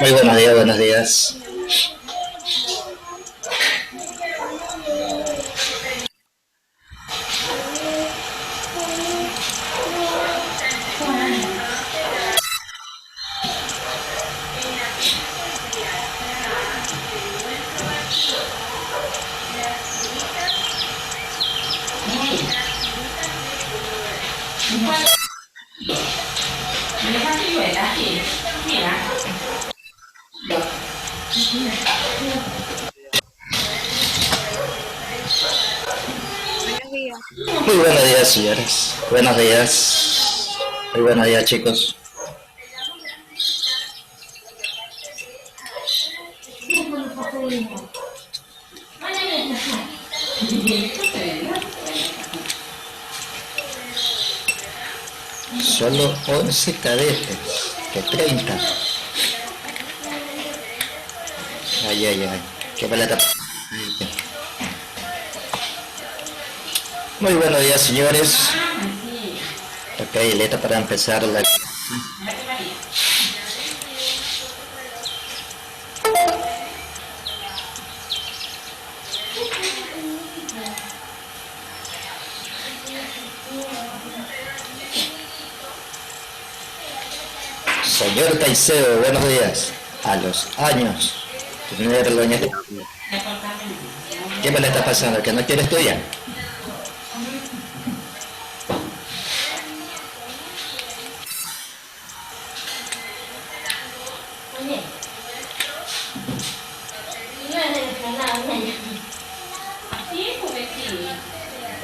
Muy buenos días, buenos días. Buenos días. Muy buenos días, señores. Buenos días. Muy buenos días, chicos. Solo 11 cadetes, que 30. Ay, ay, ay. Qué paleta. Muy buenos días, señores. Ok, listo para empezar la... Señor Caicedo, buenos días. A los años. Tenerlo en este... ¿Qué me le está pasando? ¿Que no quiere estudiar?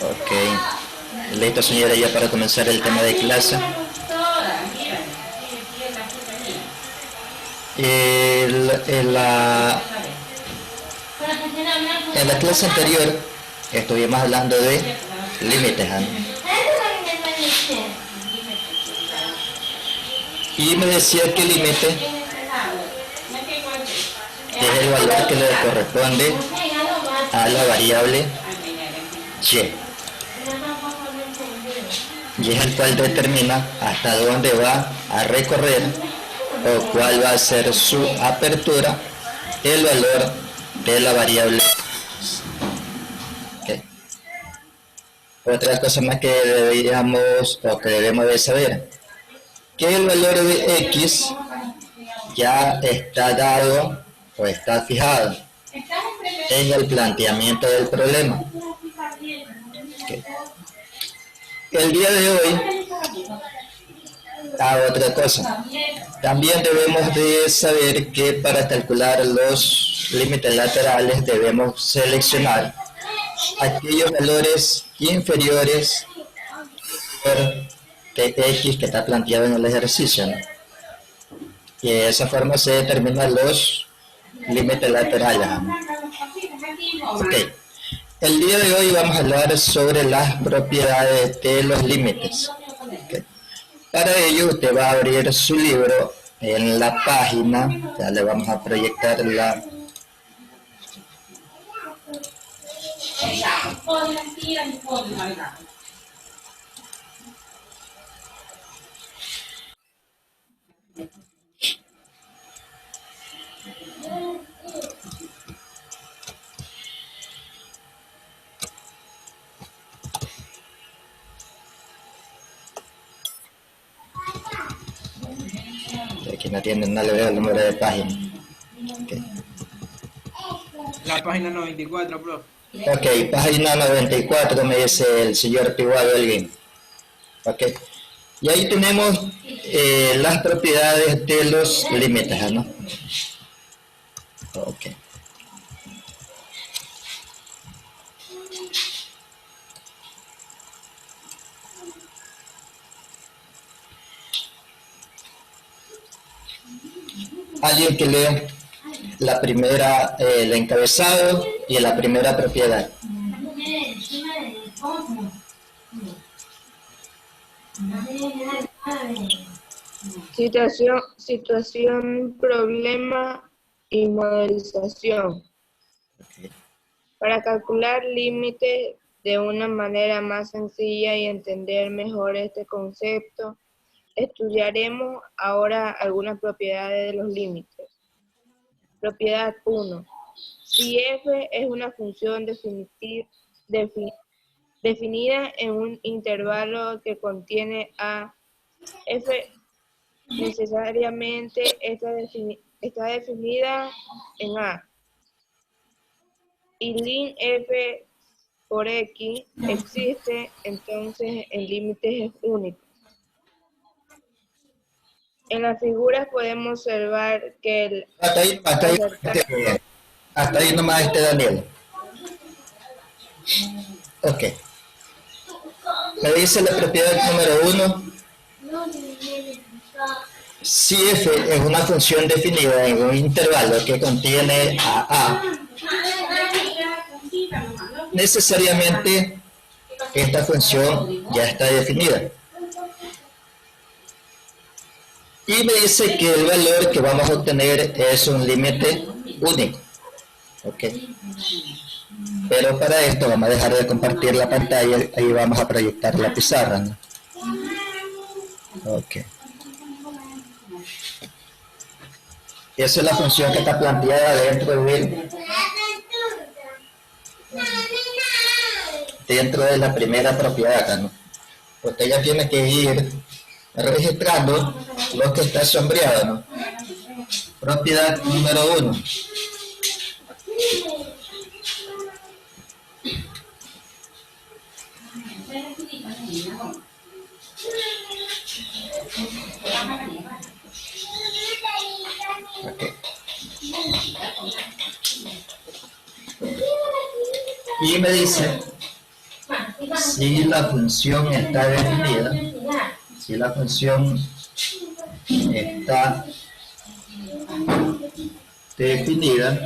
Ok. Listo, señora, ya para comenzar el tema de clase. En la clase anterior estuvimos hablando de límites, ¿no? Y me decía que el límite es el valor que le corresponde a la variable y. Y es el cual determina hasta dónde va a recorrer o cuál va a ser su apertura, el valor de la variable. Okay. Otra cosa más que deberíamos o que debemos de saber, que el valor de x ya está dado o está fijado en el planteamiento del problema. Okay. El día de hoy, otra cosa, también debemos de saber que para calcular los límites laterales debemos seleccionar aquellos valores inferiores de x que está planteado en el ejercicio, ¿no? Y de esa forma se determinan los límites laterales, ¿no? Okay. El día de hoy vamos a hablar sobre las propiedades de los límites. Okay. Para ello usted va a abrir su libro en la página, ya le vamos a proyectar la... Aquí no tiene, no le veo el número de página. Okay. La página 94, profe. Ok, página 94 me dice el señor Tiguado Elguín. Ok, y ahí tenemos las propiedades de los límites, ¿no? Ok. Alguien que lea la primera, el encabezado y la primera propiedad. Situación, problema y modelización. Okay. Para calcular límites de una manera más sencilla y entender mejor este concepto, estudiaremos ahora algunas propiedades de los límites. Propiedad 1. Si f es una función definida en un intervalo que contiene a, f necesariamente está definida en a. Y lin f por x existe, entonces el límite es único. En las figuras podemos observar que el hasta ahí nomás Daniel. Ok. Me dice la propiedad número 1. Si f es una función definida en un intervalo que contiene a, necesariamente esta función ya está definida. Y me dice que el valor que vamos a obtener es un límite único. Ok. Pero para esto vamos a dejar de compartir la pantalla y vamos a proyectar la pizarra, ¿no? Ok. Esa es la función que está planteada dentro de la primera propiedad, ¿no? Usted ya tiene que ir registrando lo que está sombreado, ¿no? Propiedad número 1. Okay. Y me dice si la función está definida, si la función está definida,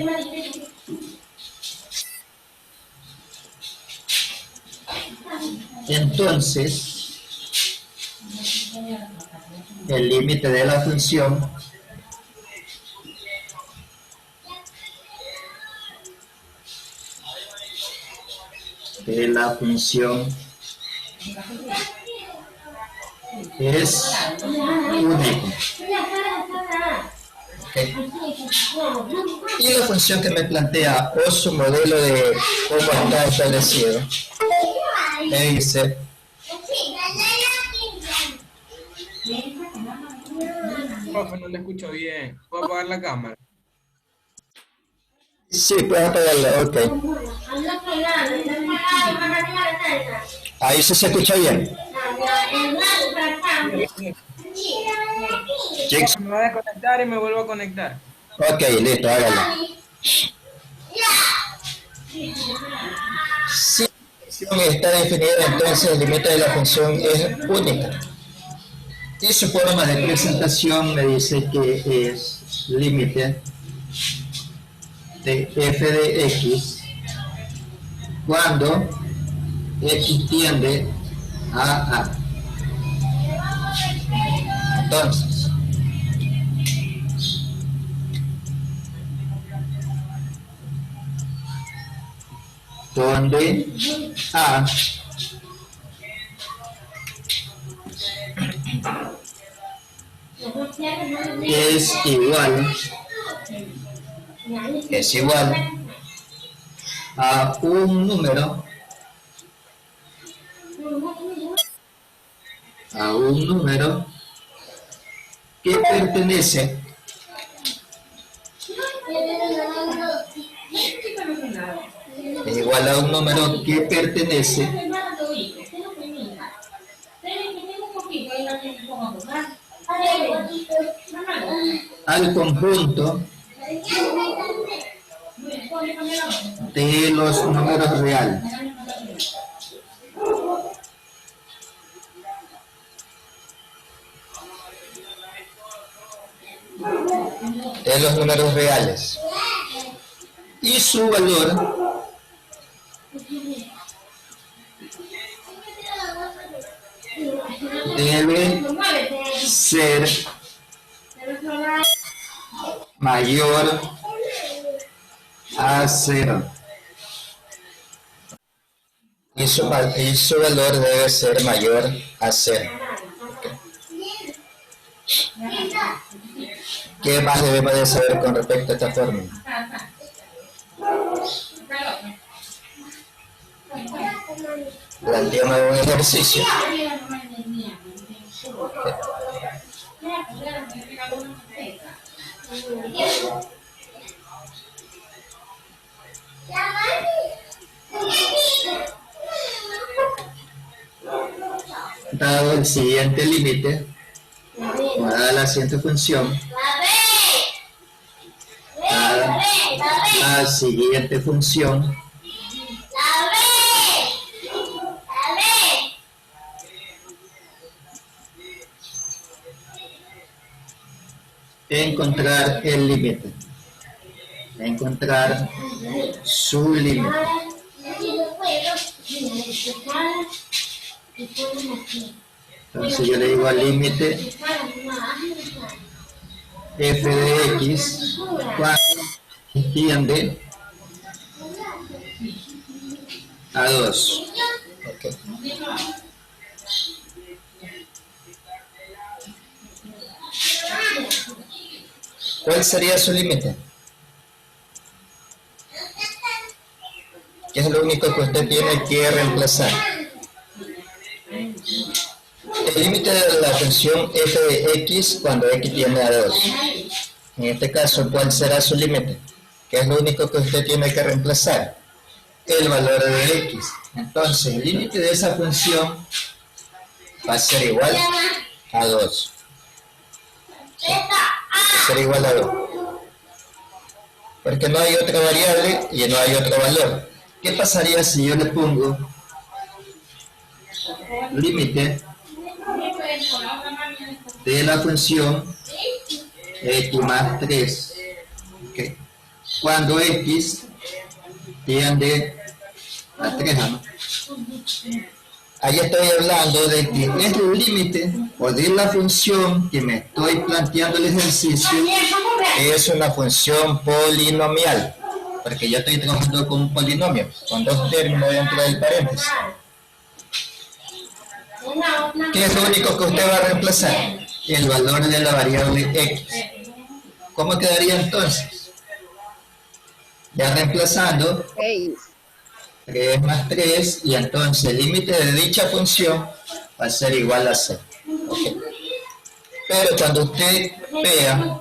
entonces el límite de la función es único. Okay. Y la función que me plantea o su modelo de cómo está establecido me dice Profe, no le escucho bien. ¿Puedo apagar la cámara? sí, puedes apagarla, ok. Ahí sí se escucha bien. Chicos. Me voy a desconectar y me vuelvo a conectar. Ok, listo, hágalo. Si la función está definida, entonces el límite de la función es única. Y su forma de presentación me dice que es límite de f de x cuando x tiende a a. Entonces, donde a es igual a un número que pertenece es igual a un número que pertenece al conjunto de los números reales. De los números reales. Y su valor debe ser mayor a 0. Y su valor debe ser mayor a 0. ¿Qué más debemos de saber con respecto a esta fórmula? Planteamos un ejercicio. Dado el siguiente límite, dada la siguiente función, dada la siguiente función, encontrar el límite, encontrar su límite. Entonces yo le digo al límite f de x cuando tiende a 2. Okay. ¿Cuál sería su límite? ¿Qué es lo único que usted tiene que reemplazar? El límite de la función f de x cuando x tiende a 2. En este caso, ¿cuál será su límite? ¿Qué es lo único que usted tiene que reemplazar? El valor de x. Entonces, el límite de esa función va a ser igual a 2. Va a ser igual a 2. Porque no hay otra variable y no hay otro valor. ¿Qué pasaría si yo le pongo límite de la función x más 3? Okay. Cuando x tiende a 3, ¿no? Ahí estoy hablando de que es el límite o de la función que me estoy planteando el ejercicio es una función polinomial, porque yo estoy trabajando con un polinomio, con dos términos dentro del paréntesis. ¿Qué es lo único que usted va a reemplazar? El valor de la variable x. ¿Cómo quedaría entonces? Ya reemplazando 3 más 3, y entonces el límite de dicha función va a ser igual a 0. Okay. Pero cuando usted vea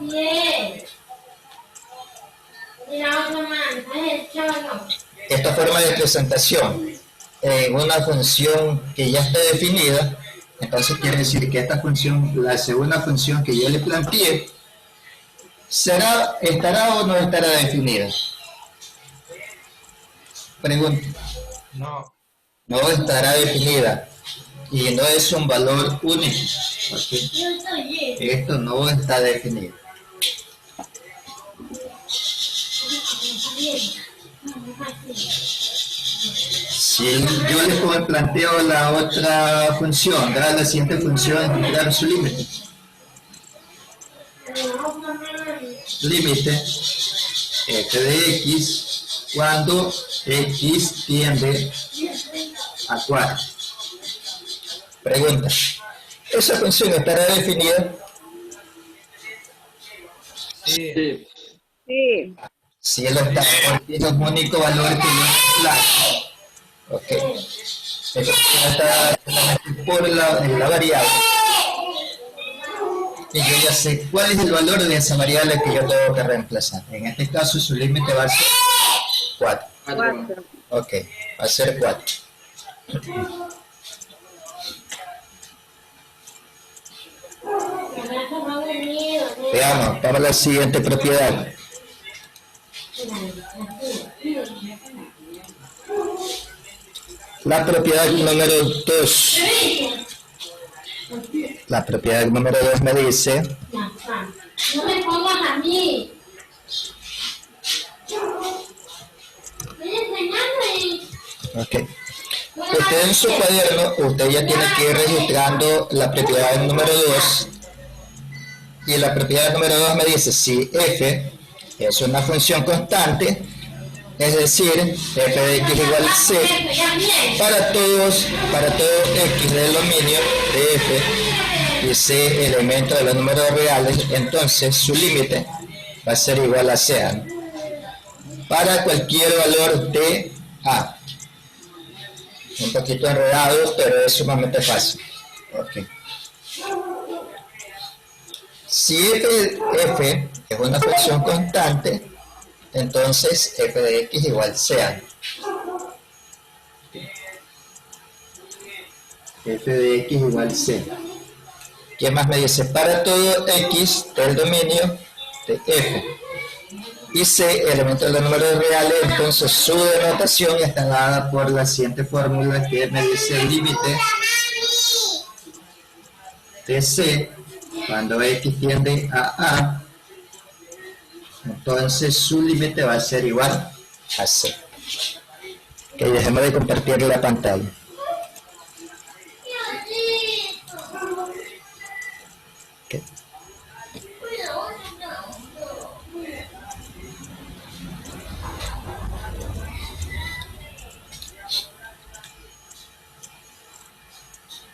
esta forma de presentación en una función que ya está definida, entonces quiere decir que esta función, la segunda función que yo le planteé, ¿estará o no estará definida? Pregunta. No. No estará definida y no es un valor único, porque esto no está definido. Si yo le planteo la otra función, la siguiente función, encontrar su límite. Límite f de x cuando x tiende a 4. Pregunta, ¿esa función estará definida? Sí. Sí. Si él está, porque es el único valor que yo planteo. Ok. Entonces está por la variable. Y yo ya sé cuál es el valor de esa variable que yo tengo que reemplazar. En este caso su límite va a ser 4. 4. Ok, va a ser 4. Veamos, para la siguiente propiedad. La propiedad número 2. La propiedad número 2 me dice no me pongas a mí. Estoy enseñando. ok. Usted en su cuaderno, usted ya tiene que ir registrando la propiedad número 2. Y la propiedad número 2 me dice si f es una función constante, es decir, f de x igual a c, para todo x del dominio de f y C elemento de los números reales, entonces su límite va a ser igual a C, ¿no? Para cualquier valor de A. Un poquito enredado, pero es sumamente fácil. Okay. Si f es una función constante, entonces f de x igual sea. F de x igual c. ¿Qué más me dice? Para todo x del dominio de f y c, elemento de los números reales, entonces su denotación está dada por la siguiente fórmula que me dice el límite de c cuando x tiende a A, entonces su límite va a ser igual a C. Ok, dejemos de compartir la pantalla. Okay.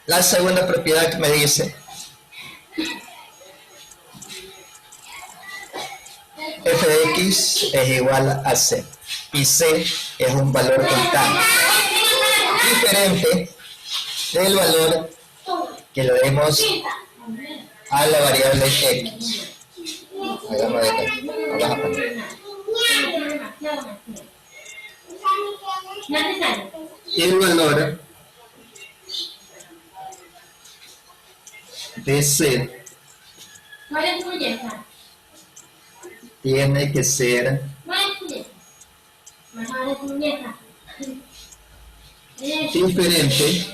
La segunda propiedad que me dice f de x es igual a c y c es un valor constante diferente del valor que le demos a la variable x. Hagamos de acá. Vamos a poner. El valor de c tiene que ser diferente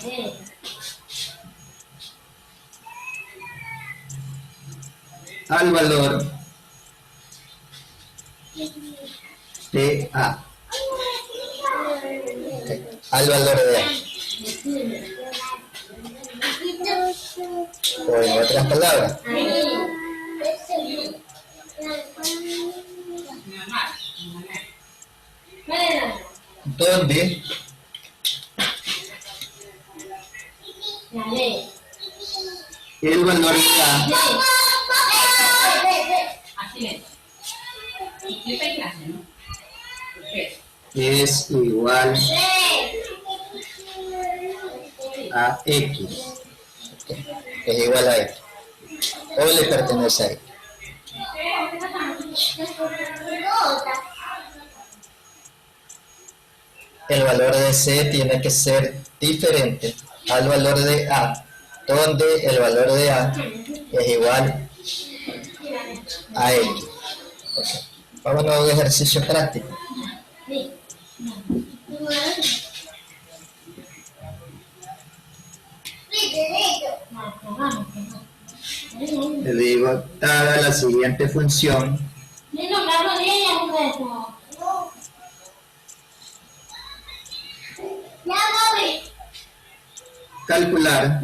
al valor de A. Okay. Al valor de A. O en otras palabras, donde el valor de A es igual a X. Okay. Es igual a X. O le pertenece a X. El valor de C tiene que ser diferente al valor de A, donde el valor de A es igual a X. Okay. Vamos a un ejercicio práctico. Le digo, dada la siguiente función, calcular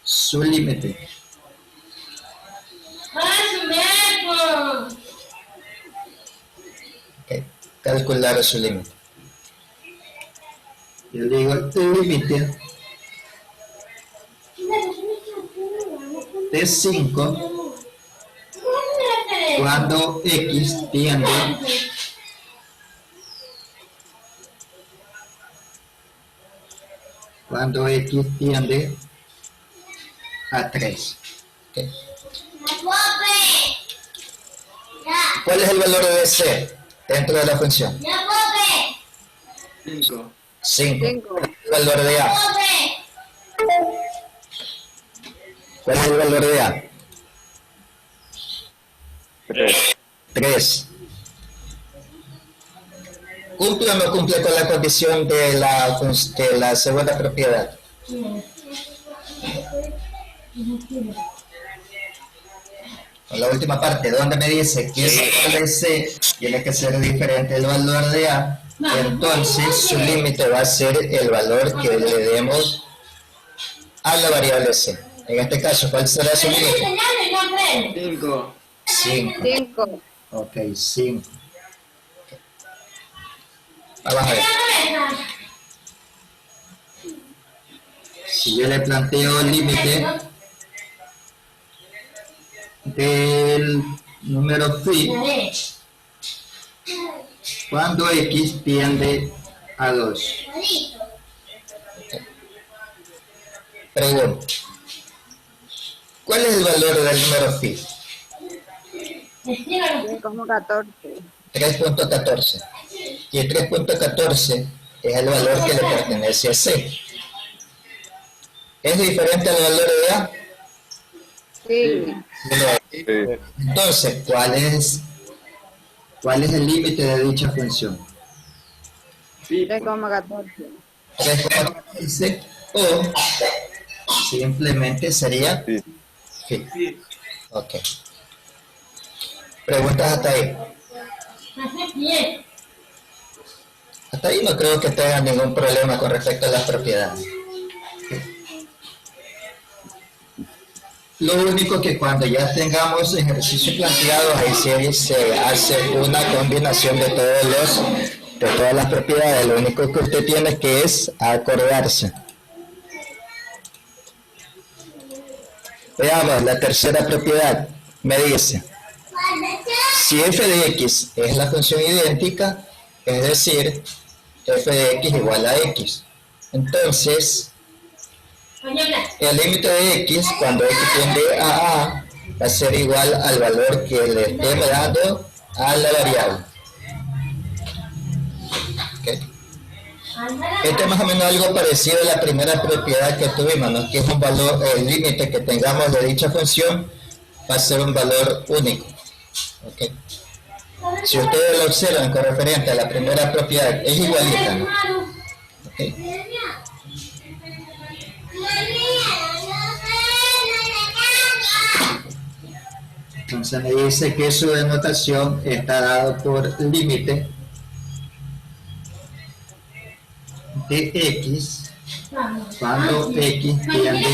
su límite. Okay. Calcular su límite. Yo digo el límite de 5 cuando x tiende a 3. Okay. ¿Cuál es el valor de C dentro de la función? 5. 5. El valor de A. ¿Cuál es el valor de A? 3. ¿Cumple o no cumple con la condición de la segunda propiedad? Con la última parte, donde me dice que el valor de C tiene que ser diferente del valor de A, entonces su límite va a ser el valor que le demos a la variable C. En este caso, ¿cuál será su límite? 5. 5. 5. Ok, 5. Vamos a ver. Si yo le planteo el límite del número phi cuando x tiende a 2. Pregunta. ¿Cuál es el valor del número phi? 3,14. 3.14. Y el 3.14 es el valor que le pertenece a C. ¿Es diferente al valor de A? Sí. Entonces, ¿cuál es el límite de dicha función? 3,14. 3.14 o simplemente sería phi. Ok. ¿Preguntas hasta ahí? Hasta ahí no creo que tengan ningún problema con respecto a las propiedades. Lo único que cuando ya tengamos ejercicios planteados, ahí se hace una combinación de todas las propiedades. Lo único que usted tiene que es acordarse. Veamos la tercera propiedad. Me dice, si f de x es la función idéntica, es decir, f de x igual a x. Entonces, el límite de x, cuando x tiende a a, va a ser igual al valor que le estemos dando a la variable. ¿Okay? Este es más o menos algo parecido a la primera propiedad que tuvimos, ¿no? Que es un valor, el límite que tengamos de dicha función va a ser un valor único. ¿Okay? Si ustedes lo observan con referente a la primera propiedad, es igualita, ¿no? ¿Okay? Entonces me dice que su denotación está dado por límite de x cuando x tiende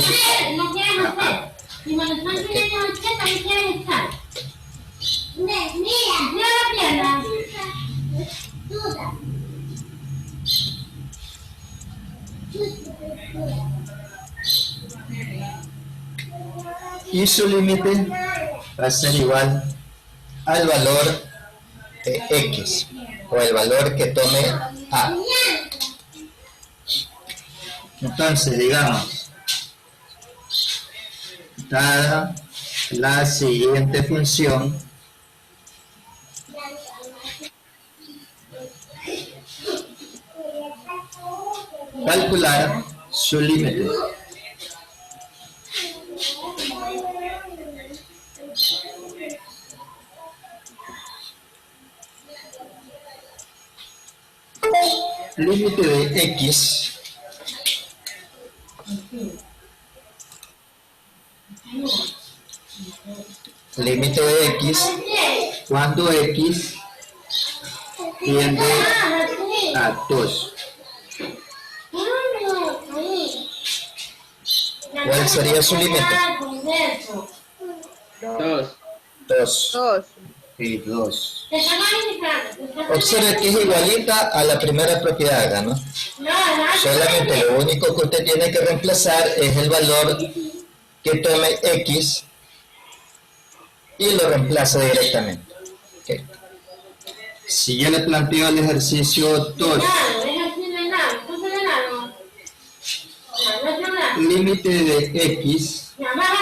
a a. Y su límite va a ser igual al valor de x o el valor que tome a. Entonces, digamos, dada la siguiente función, calcular su límite. Límite de x límite de x cuando x tiende a 2. ¿Cuál sería su límite? 2. 2. 2. Y 2. Observe que es igualita a la primera propiedad, ¿no? Solamente lo único que usted tiene que reemplazar es el valor que tome x y lo reemplaza directamente. Okay. Si yo le planteo el ejercicio 2, límite de x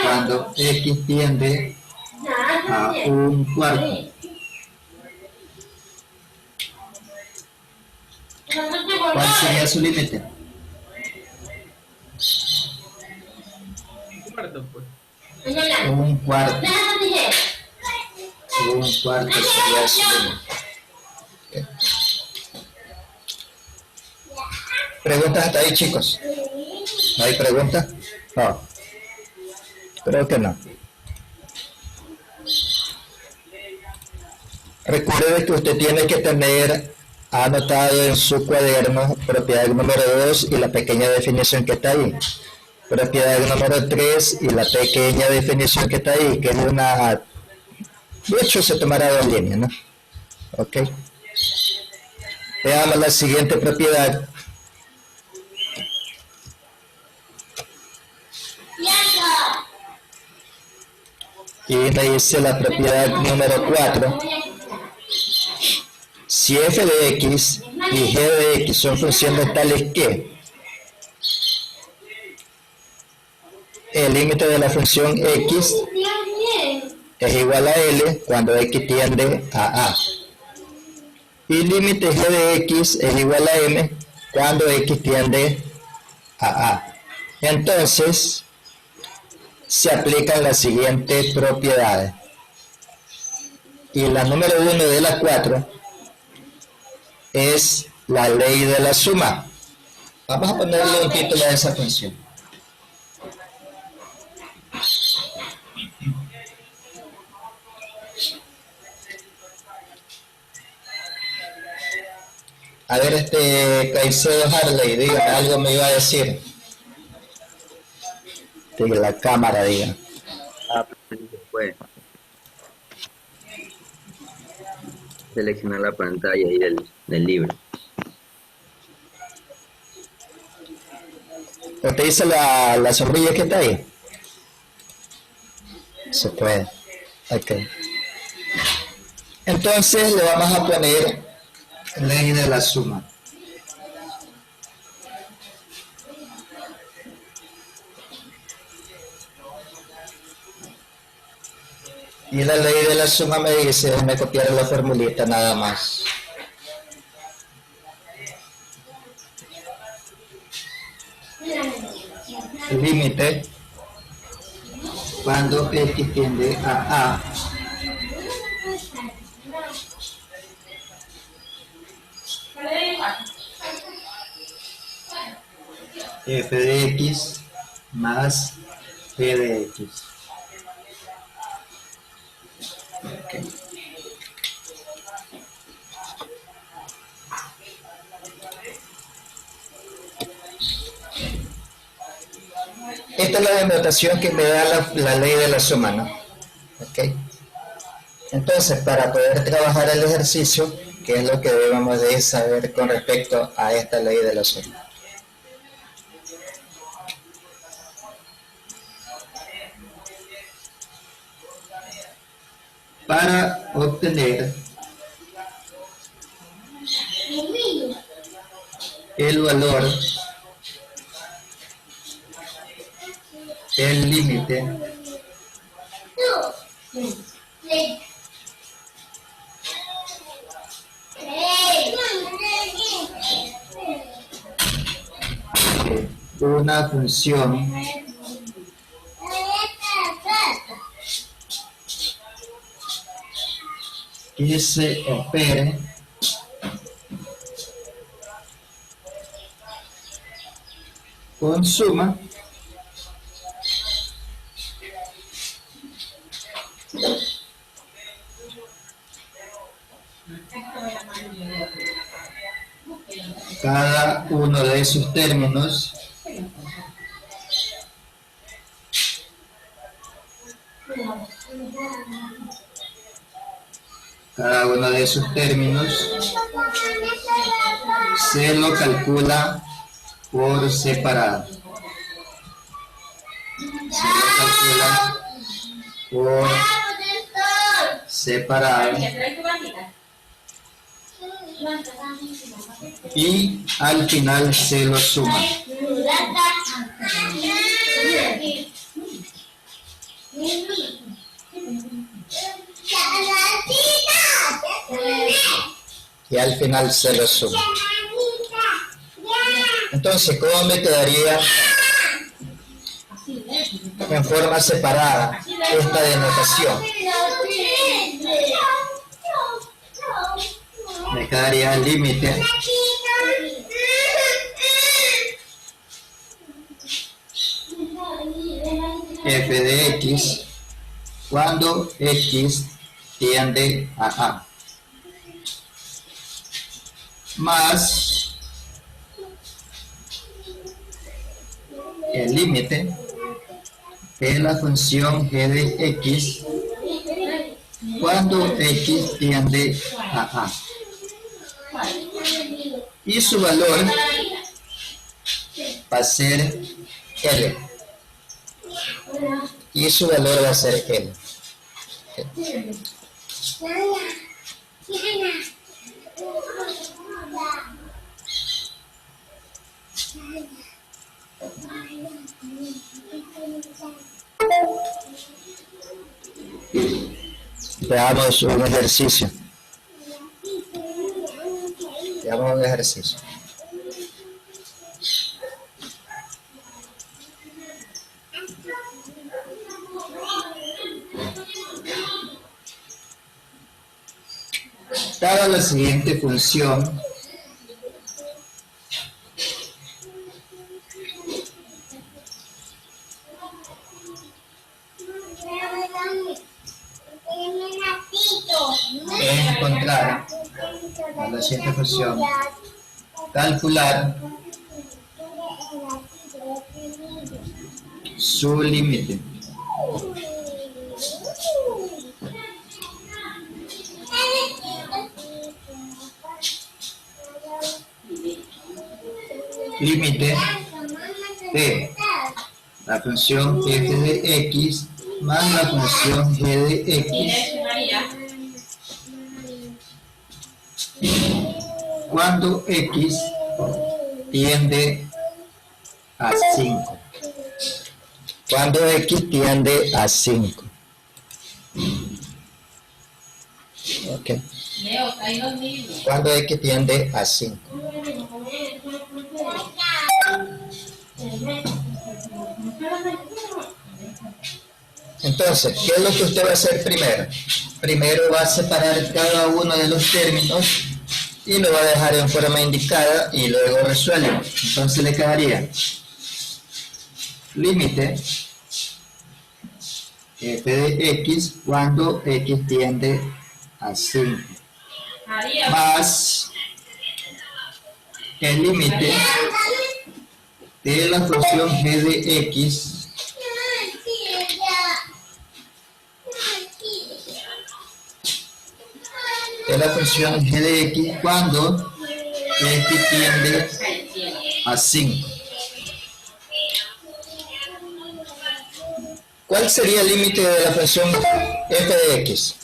cuando x tiende a 1/4. ¿Cuál sería su límite? Cuarto, pues. 1/4. 1/4 sería su límite. Okay. ¿Preguntas hasta ahí, chicos? ¿No hay preguntas? No. Creo que no. Recuerde que usted tiene que tener anotado en su cuaderno propiedad número 2 y la pequeña definición que está ahí. Propiedad número 3 y la pequeña definición que está ahí, que es una... De hecho, se tomará 2 líneas, ¿no? Ok. Veamos la siguiente propiedad. Y me dice la propiedad número 4. Si f de x y g de x son funciones tales que el límite de la función x es igual a L cuando x tiende a A. Y límite g de x es igual a M cuando x tiende a A. Entonces, se aplican las siguientes propiedades. Y la número 1 de las 4 es la ley de la suma. Vamos a ponerle un título a esa función. A ver, Caicedo Harley, dígame, algo me iba a decir. Que la cámara diga. Pues, seleccionar la pantalla ahí del libro. ¿Usted dice la sombrilla que está ahí? Se puede. Ok. Entonces le vamos a poner ley de la suma. Y la ley de la suma me dice, déjame copiar la formulita nada más. Límite cuando x tiende a A f de x más g de x. Okay. Esta es la denotación que me da la ley de la suma, ¿no? Okay. Entonces, para poder trabajar el ejercicio, ¿qué es lo que debemos de saber con respecto a esta ley de la suma? Para obtener el valor, el límite de una función que se opere con suma cada uno de sus términos se lo calcula por separado. Se lo calcula por separado. Y al final se lo suma. Y al final se lo suma. Entonces, ¿cómo me quedaría en forma separada esta denotación? Me quedaría el límite f de x cuando x tiende a A, más el límite de la función g de x cuando x tiende a A. Y su valor va a ser L. Y su valor va a ser L. Veamos un ejercicio. Veamos un ejercicio. Dada la siguiente función, es encontrar a la siguiente función, calcular su límite. Límite de la función f de x más la función g de x cuando x tiende a 5. Cuando x tiende a 5. Ok. Cuando x tiende a 5. Entonces, ¿qué es lo que usted va a hacer primero? Primero va a separar cada uno de los términos y lo va a dejar en forma indicada y luego resuelve. Entonces le quedaría límite f de x cuando x tiende a 5 más el límite de la función g de x cuando x tiende a 5. ¿Cuál sería el límite de la función f de x?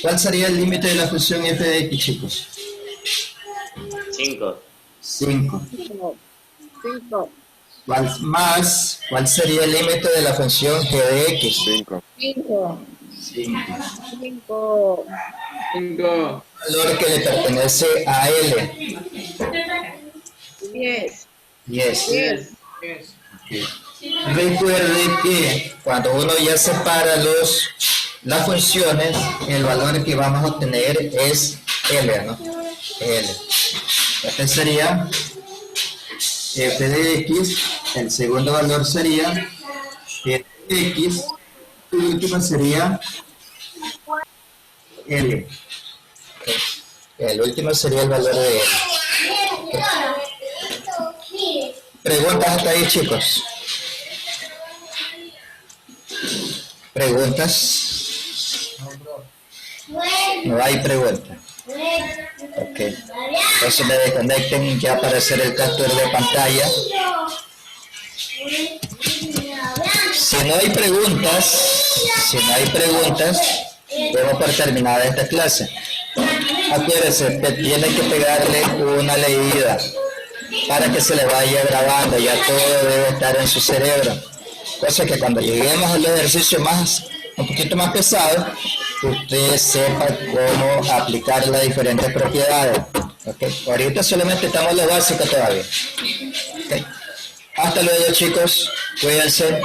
¿Cuál sería el límite de la función f de x, chicos? 5. 5. ¿Cuál sería el límite de la función g de x? 5. 5. Valor que le pertenece a L. 10. 10. Recuerde que cuando uno ya separa las funciones, el valor que vamos a obtener es L, ¿no? L. Este sería f de x, el segundo valor sería f de x, y el último sería L. El último sería el valor de L. ¿Preguntas hasta ahí, chicos? ¿Preguntas? No hay preguntas. Ok. Entonces me desconecten ya para hacer el capture de pantalla. Si no hay preguntas, debo por terminada esta clase. Acuérdense que tiene que pegarle una leída para que se le vaya grabando, ya todo debe estar en su cerebro. Cosa que cuando lleguemos al ejercicio un poquito más pesado, usted sepa cómo aplicar las diferentes propiedades. ¿Okay? Ahorita solamente estamos en lo básico todavía. ¿Okay? Hasta luego, chicos. Cuídense.